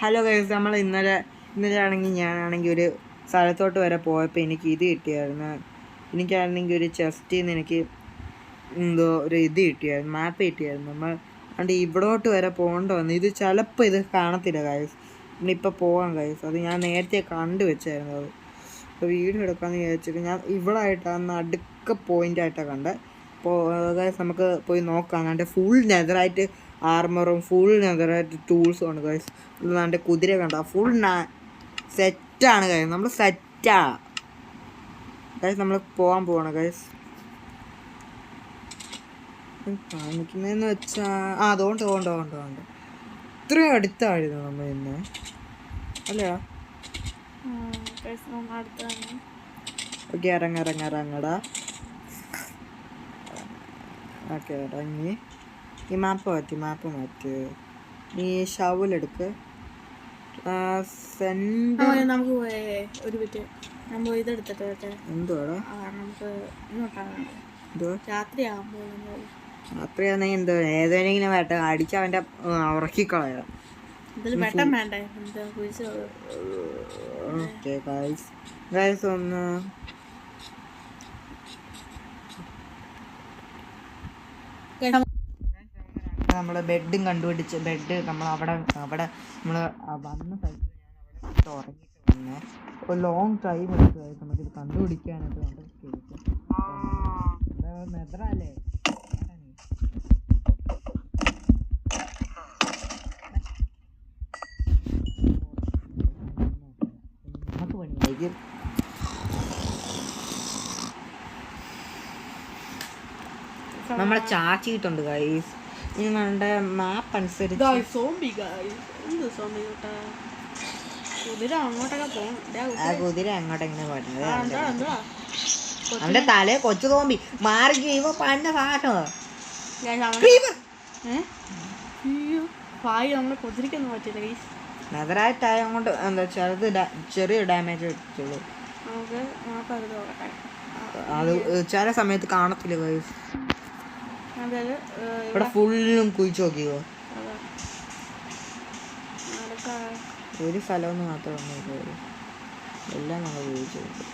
Hello guys, നമ്മൾ ഇന്നലെ ആണെങ്കിൽ ഞാനാണെങ്കിൽ ഒരു സ്ഥലത്തോട്ട് വരെ പോയപ്പോൾ എനിക്ക് ഇത് കിട്ടിയായിരുന്നു. എനിക്കാണെങ്കിൽ ഒരു ചെസ്റ്റിൽ നിന്ന് എനിക്ക് എന്തോ ഒരു ഇത് കിട്ടിയായിരുന്നു, മാപ്പ് കിട്ടിയായിരുന്നു. നമ്മൾ അതുകൊണ്ട് ഇവിടോട്ട് വരെ പോകേണ്ട വന്നു. ഇത് ചിലപ്പോൾ ഇത് കാണത്തില്ല ഗൈസ്, നമ്മളിപ്പോൾ പോകാം ഗൈസ്. അത് ഞാൻ നേരത്തെ കണ്ടു വെച്ചായിരുന്നു. അത് ഇപ്പോൾ വീഡിയോ എടുക്കാമെന്ന് വിചാരിച്ചിട്ട് ഞാൻ ഇവിടെ ആയിട്ടാണ് അടുക്ക പോയിൻ്റായിട്ടാണ് കണ്ടത്. അപ്പോൾ ഗൈസ് നമുക്ക് പോയി നോക്കാം. എന്നിട്ട് ഫുൾ നെതറായിട്ട് ആർമറും ഫുൾ നെതറായിട്ട് ടൂൾസും ആണ് ഗൈസ്. എൻ്റെ കുതിര കണ്ട ഫുൾ സെറ്റാണ് ഗൈസ്, നമ്മൾ സെറ്റാ ഗൈസ്. നമ്മൾ പോകാൻ പോവാണ് ഗൈസ്. കാണിക്കുന്നതെന്ന് വെച്ചാൽ അതുകൊണ്ട് ഇത്രയും അടുത്തായിരുന്നു നമ്മൾ ഇന്ന്, അല്ലേ? ഓക്കെ, ഇറങ്ങടാ. ഓക്കെ, ഇറങ്ങി. ഈ മാപ്പ് മാറ്റി ഈ ഷവലെടുക്ക്. നമുക്ക് ഒരു മിനിറ്റ് നമ്മൾ ഇതെടുത്തിട്ട് എന്തുവാടാ രാത്രിയാകുമ്പോൾ എന്തോ ഏതെങ്കിലും വേട്ട അടിച്ച് അവൻ്റെ ഉറക്കിക്കളയാം. ഓക്കെ ഗൈസ് ഒന്ന് നമ്മൾ ബെഡും കണ്ടുപിടിച്ച് ബെഡ് നമ്മൾ അവിടെ നമ്മൾ വന്ന സ്ഥലത്ത് ഞാൻ അവിടെ ഉറങ്ങിയിട്ട് വന്നേ. ഒരു ലോങ് ടൈം എടുത്തു നമുക്കിത് കണ്ടുപിടിക്കാനായിട്ട്. നെതറല്ലേ നമുക്ക് പണിയായിരിക്കും. നമ്മളെ ചാച്ചിട്ടുണ്ട് ഗൈസ്. ഇനി നമ്മുടെ മാപ്പ് അനുസരിച്ച് കുതിര അങ്ങോട്ടെങ്ങനെ പോയത്? അവന്റെ തലേ കൊച്ചു തോമ്പി മാറി ഇവ പന്ന സാധനോ. നെതറായിട്ടായ കൊണ്ട് എന്താ ചെറിയ ഡാമേജ് വെച്ചുള്ളൂ. അത് ചില സമയത്ത് കാണത്തില്ല ഗൈസ്. ഇവിടെ ഫുള്ളും കുഴിച്ചു നോക്കിയോ? ഒരു സ്ഥലമൊന്നും മാത്രമേ എല്ലാം നമ്മൾ കുഴിച്ചു നോക്കും.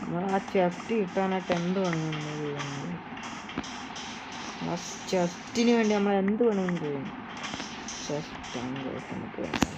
നമ്മൾ ആ ചെസ്റ്റ് കിട്ടാനായിട്ട് എന്ത് പണിയൊന്നും ചെയ്യുന്നത്? ആ ചെസ്റ്റിന് വേണ്ടി നമ്മൾ എന്ത് പണിയും ചെയ്യും. ചെസ്റ്റാണ് നമുക്ക് വേണ്ടത്.